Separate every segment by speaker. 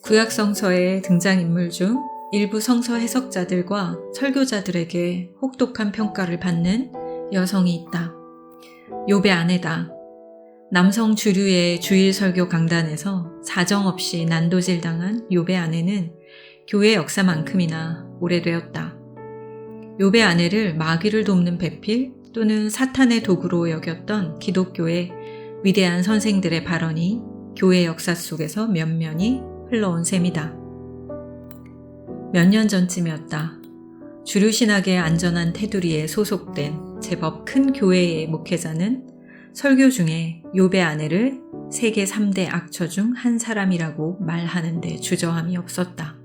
Speaker 1: 구약 성서의 등장인물 중 일부 성서 해석자들과 설교자들에게 혹독한 평가를 받는 여성이 있다. 욥의 아내다. 남성 주류의 주일 설교 강단에서 사정없이 난도질당한 욥의 아내는 교회 역사만큼이나 오래되었다. 욥의 아내를 마귀를 돕는 배필 또는 사탄의 도구로 여겼던 기독교의 위대한 선생들의 발언이 교회 역사 속에서 면면이 흘러온 셈이다. 몇 년 전쯤이었다. 주류신학의 안전한 테두리에 소속된 제법 큰 교회의 목회자는 설교 중에 욥의 아내를 세계 3대 악처 중 한 사람이라고 말하는데 주저함이 없었다.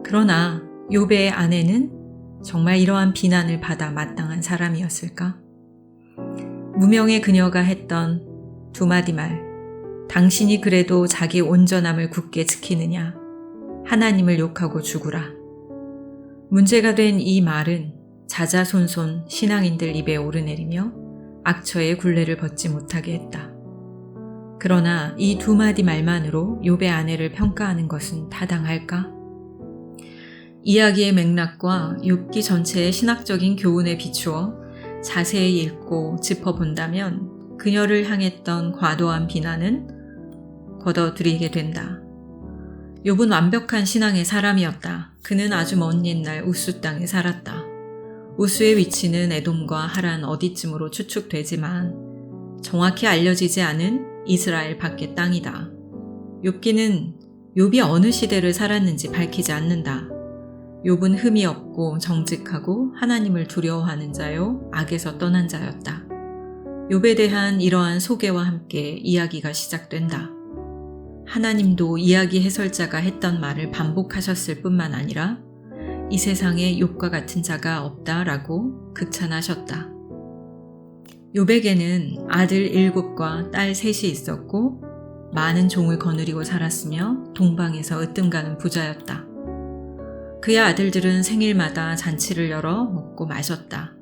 Speaker 1: 그러나 욥의 아내는 정말 이러한 비난을 받아 마땅한 사람이었을까? 무명의 그녀가 했던 두 마디 말, 당신이 그래도 자기 온전함을 굳게 지키느냐? 하나님을 욕하고 죽으라. 문제가 된 이 말은 자자손손 신앙인들 입에 오르내리며 악처의 굴레를 벗지 못하게 했다. 그러나 이 두 마디 말만으로 욥의 아내를 평가하는 것은 타당할까? 이야기의 맥락과 욥기 전체의 신학적인 교훈에 비추어 자세히 읽고 짚어본다면 그녀를 향했던 과도한 비난은 걷어들이게 된다. 욥은 완벽한 신앙의 사람이었다. 그는 아주 먼 옛날 우스 땅에 살았다. 우스의 위치는 에돔과 하란 어디쯤으로 추측되지만 정확히 알려지지 않은 이스라엘 밖의 땅이다. 욥기는 욥이 어느 시대를 살았는지 밝히지 않는다. 욥은 흠이 없고 정직하고 하나님을 두려워하는 자요 악에서 떠난 자였다. 욥에 대한 이러한 소개와 함께 이야기가 시작된다. 하나님도 이야기 해설자가 했던 말을 반복하셨을 뿐만 아니라 이 세상에 욥과 같은 자가 없다라고 극찬하셨다. 욥에게는 아들 7과 딸 3이 있었고 많은 종을 거느리고 살았으며 동방에서 으뜸가는 부자였다. 그의 아들들은 생일마다 잔치를 열어 먹고 마셨다.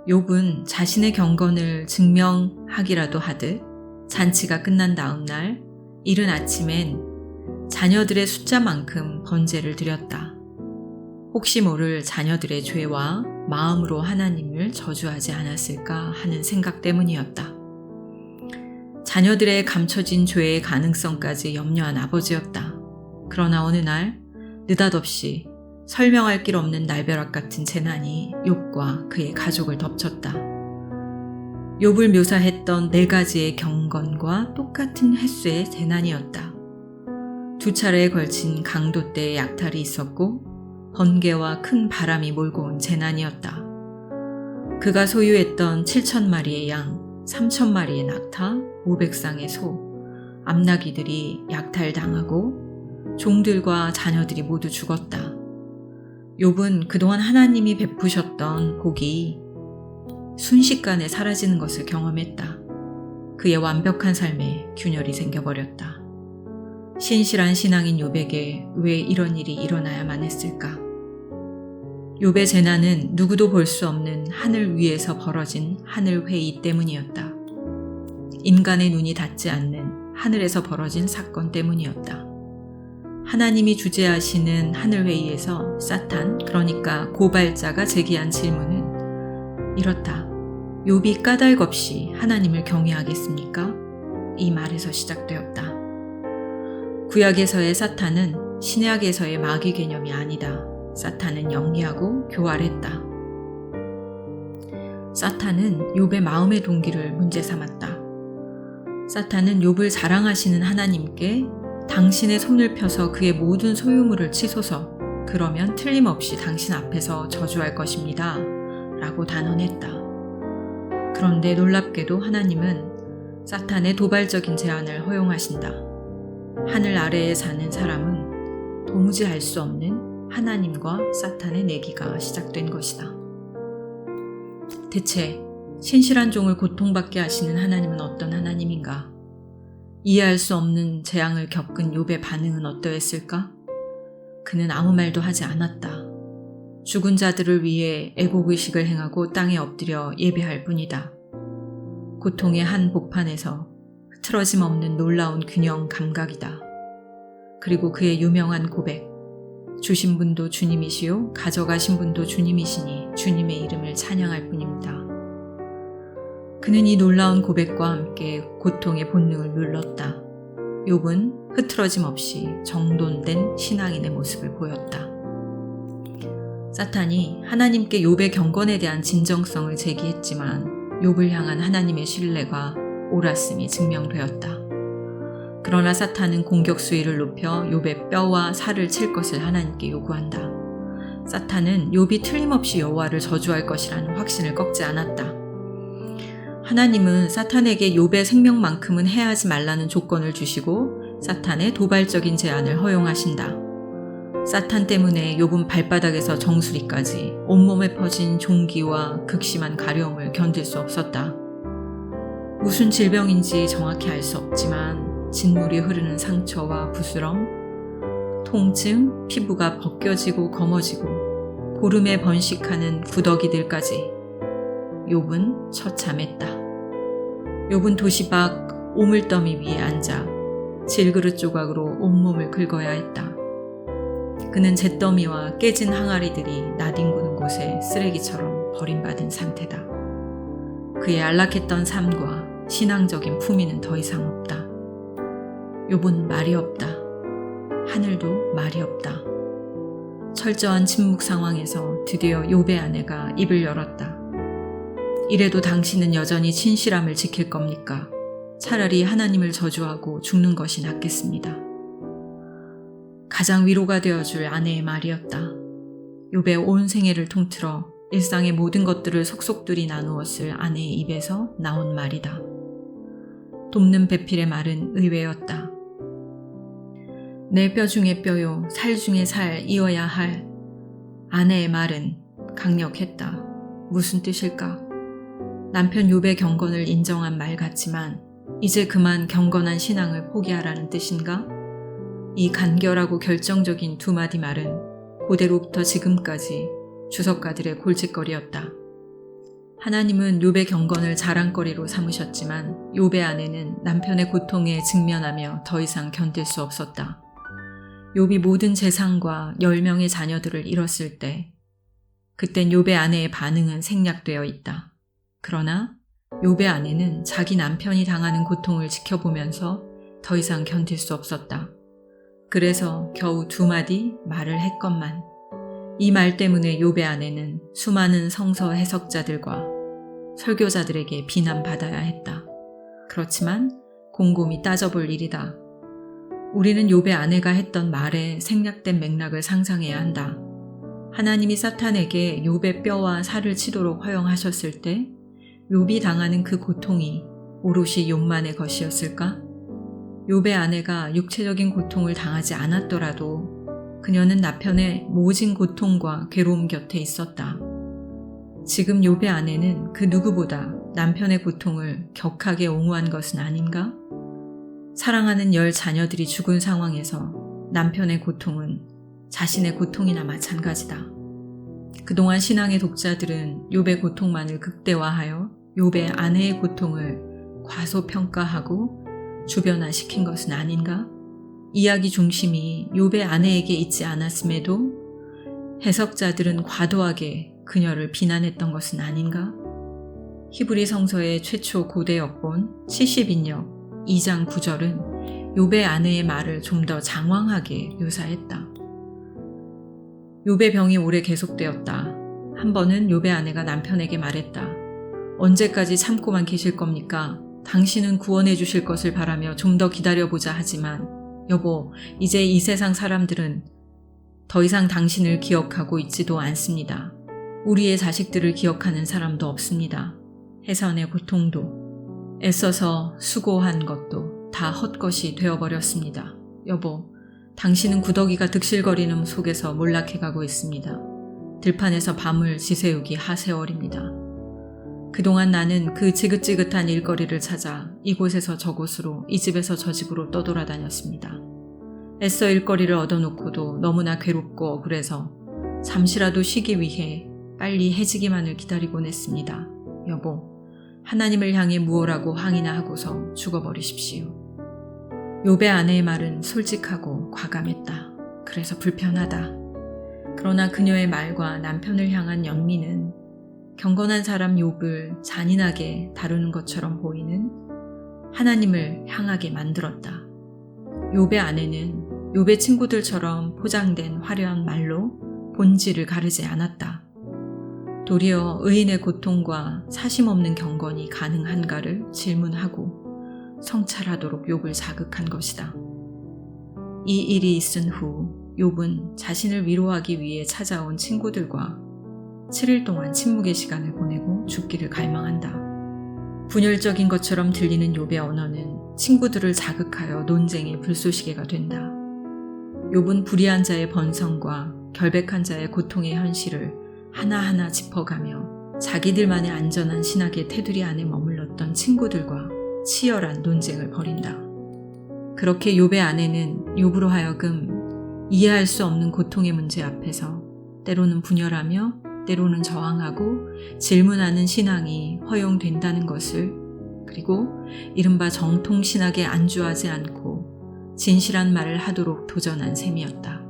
Speaker 1: 욥은 자신의 경건을 증명하기라도 하듯 잔치가 끝난 다음 날 이른 아침엔 자녀들의 숫자만큼 번제를 드렸다. 혹시 모를 자녀들의 죄와 마음으로 하나님을 저주하지 않았을까 하는 생각 때문이었다. 자녀들의 감춰진 죄의 가능성까지 염려한 아버지였다. 그러나 어느 날 느닷없이 설명할 길 없는 날벼락 같은 재난이 욥과 그의 가족을 덮쳤다. 욥을 묘사했던 4가지의 경건과 똑같은 횟수의 재난이었다. 2차례에 걸친 강도때의 약탈이 있었고 번개와 큰 바람이 몰고 온 재난이었다. 그가 소유했던 7,000마리의 양, 3,000마리의 낙타, 500쌍의 소, 암나귀들이 약탈당하고 종들과 자녀들이 모두 죽었다. 욥은 그동안 하나님이 베푸셨던 복이 순식간에 사라지는 것을 경험했다. 그의 완벽한 삶에 균열이 생겨버렸다. 신실한 신앙인 욥에게 왜 이런 일이 일어나야만 했을까? 욥의 재난은 누구도 볼 수 없는 하늘 위에서 벌어진 하늘 회의 때문이었다. 인간의 눈이 닿지 않는 하늘에서 벌어진 사건 때문이었다. 하나님이 주재하시는 하늘 회의에서 사탄, 그러니까 고발자가 제기한 질문은 이렇다. 욥이 까닭 없이 하나님을 경외하겠습니까? 이 말에서 시작되었다. 구약에서의 사탄은 신약에서의 마귀 개념이 아니다. 사탄은 영리하고 교활했다. 사탄은 욥의 마음의 동기를 문제 삼았다. 사탄은 욥을 사랑하시는 하나님께 당신의 손을 펴서 그의 모든 소유물을 치소서, 그러면 틀림없이 당신 앞에서 저주할 것입니다. 라고 단언했다. 그런데 놀랍게도 하나님은 사탄의 도발적인 제안을 허용하신다. 하늘 아래에 사는 사람은 도무지 알 수 없는 하나님과 사탄의 내기가 시작된 것이다. 대체 신실한 종을 고통받게 하시는 하나님은 어떤 하나님인가? 이해할 수 없는 재앙을 겪은 욥의 반응은 어떠했을까? 그는 아무 말도 하지 않았다. 죽은 자들을 위해 애곡의식을 행하고 땅에 엎드려 예배할 뿐이다. 고통의 한 복판에서 흐트러짐 없는 놀라운 균형 감각이다. 그리고 그의 유명한 고백, 주신 분도 주님이시요 가져가신 분도 주님이시니 주님의 이름을 찬양할 뿐입니다. 그는 이 놀라운 고백과 함께 고통의 본능을 눌렀다. 욥은 흐트러짐 없이 정돈된 신앙인의 모습을 보였다. 사탄이 하나님께 욥의 경건에 대한 진정성을 제기했지만 욥을 향한 하나님의 신뢰가 옳았음이 증명되었다. 그러나 사탄은 공격 수위를 높여 욥의 뼈와 살을 칠 것을 하나님께 요구한다. 사탄은 욥이 틀림없이 여호와를 저주할 것이라는 확신을 꺾지 않았다. 하나님은 사탄에게 욥의 생명만큼은 해하지 말라는 조건을 주시고 사탄의 도발적인 제안을 허용하신다. 사탄 때문에 욥은 발바닥에서 정수리까지 온몸에 퍼진 종기와 극심한 가려움을 견딜 수 없었다. 무슨 질병인지 정확히 알 수 없지만 진물이 흐르는 상처와 부스럼, 통증, 피부가 벗겨지고 검어지고 고름에 번식하는 구더기들까지 욥은 처참했다. 욥은 도시 밖 오물더미 위에 앉아 질그릇 조각으로 온몸을 긁어야 했다. 그는 잿더미와 깨진 항아리들이 나뒹구는 곳에 쓰레기처럼 버림받은 상태다. 그의 안락했던 삶과 신앙적인 품위는 더 이상 없다. 욥은 말이 없다. 하늘도 말이 없다. 철저한 침묵 상황에서 드디어 욥의 아내가 입을 열었다. 이래도 당신은 여전히 진실함을 지킬 겁니까? 차라리 하나님을 저주하고 죽는 것이 낫겠습니다. 가장 위로가 되어줄 아내의 말이었다. 욥의 온 생애를 통틀어 일상의 모든 것들을 속속들이 나누었을 아내의 입에서 나온 말이다. 돕는 배필의 말은 의외였다. 내 뼈 중에 뼈요, 살 중에 살 이어야 할 아내의 말은 강력했다. 무슨 뜻일까? 남편 욥의 경건을 인정한 말 같지만 이제 그만 경건한 신앙을 포기하라는 뜻인가? 이 간결하고 결정적인 두 마디 말은 고대로부터 지금까지 주석가들의 골칫거리였다. 하나님은 욥의 경건을 자랑거리로 삼으셨지만 욥의 아내는 남편의 고통에 직면하며 더 이상 견딜 수 없었다. 욥이 모든 재산과 10명의 자녀들을 잃었을 때 그땐 욥의 아내의 반응은 생략되어 있다. 그러나 욥의 아내는 자기 남편이 당하는 고통을 지켜보면서 더 이상 견딜 수 없었다. 그래서 겨우 두 마디 말을 했건만 이 말 때문에 욥의 아내는 수많은 성서 해석자들과 설교자들에게 비난받아야 했다. 그렇지만 곰곰이 따져볼 일이다. 우리는 욥의 아내가 했던 말에 생략된 맥락을 상상해야 한다. 하나님이 사탄에게 욥의 뼈와 살을 치도록 허용하셨을 때 욥이 당하는 그 고통이 오롯이 욥만의 것이었을까? 욥의 아내가 육체적인 고통을 당하지 않았더라도 그녀는 남편의 모진 고통과 괴로움 곁에 있었다. 지금 욥의 아내는 그 누구보다 남편의 고통을 격하게 옹호한 것은 아닌가? 사랑하는 10 자녀들이 죽은 상황에서 남편의 고통은 자신의 고통이나 마찬가지다. 그동안 신앙의 독자들은 욥의 고통만을 극대화하여 욥의 아내의 고통을 과소평가하고 주변화시킨 것은 아닌가? 이야기 중심이 욥의 아내에게 있지 않았음에도 해석자들은 과도하게 그녀를 비난했던 것은 아닌가? 히브리 성서의 최초 고대 역본 70인역 2장 9절은 욥의 아내의 말을 좀 더 장황하게 묘사했다. 욥의 병이 오래 계속되었다. 한 번은 욥의 아내가 남편에게 말했다. 언제까지 참고만 계실 겁니까? 당신은 구원해 주실 것을 바라며 좀 더 기다려보자 하지만 여보, 이제 이 세상 사람들은 더 이상 당신을 기억하고 있지도 않습니다. 우리의 자식들을 기억하는 사람도 없습니다. 해산의 고통도 애써서 수고한 것도 다 헛것이 되어버렸습니다. 여보, 당신은 구더기가 득실거리는 속에서 몰락해가고 있습니다. 들판에서 밤을 지새우기 하세월입니다. 그동안 나는 그 지긋지긋한 일거리를 찾아 이곳에서 저곳으로 이 집에서 저 집으로 떠돌아다녔습니다. 애써 일거리를 얻어놓고도 너무나 괴롭고 억울해서 잠시라도 쉬기 위해 빨리 해지기만을 기다리곤 했습니다. 여보, 하나님을 향해 무엇라고 항의나 하고서 죽어버리십시오. 욥의 아내의 말은 솔직하고 과감했다. 그래서 불편하다. 그러나 그녀의 말과 남편을 향한 연민은 경건한 사람 욥을 잔인하게 다루는 것처럼 보이는 하나님을 향하게 만들었다. 욥의 아내는 욥의 친구들처럼 포장된 화려한 말로 본질을 가르지 않았다. 도리어 의인의 고통과 사심없는 경건이 가능한가를 질문하고 성찰하도록 욥을 자극한 것이다. 이 일이 있은 후 욥은 자신을 위로하기 위해 찾아온 친구들과 7일 동안 침묵의 시간을 보내고 죽기를 갈망한다. 분열적인 것처럼 들리는 욥의 언어는 친구들을 자극하여 논쟁의 불쏘시개가 된다. 욥은 불의한 자의 번성과 결백한 자의 고통의 현실을 하나하나 짚어가며 자기들만의 안전한 신학의 테두리 안에 머물렀던 친구들과 치열한 논쟁을 벌인다. 그렇게 욥의 아내는 욥으로 하여금 이해할 수 없는 고통의 문제 앞에서 때로는 분열하며 때로는 저항하고 질문하는 신앙이 허용된다는 것을, 그리고 이른바 정통신학에 안주하지 않고 진실한 말을 하도록 도전한 셈이었다.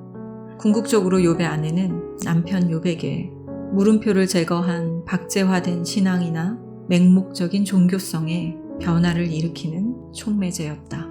Speaker 1: 궁극적으로 욥의 아내는 남편 욥에게 물음표를 제거한 박제화된 신앙이나 맹목적인 종교성에 변화를 일으키는 촉매제였다.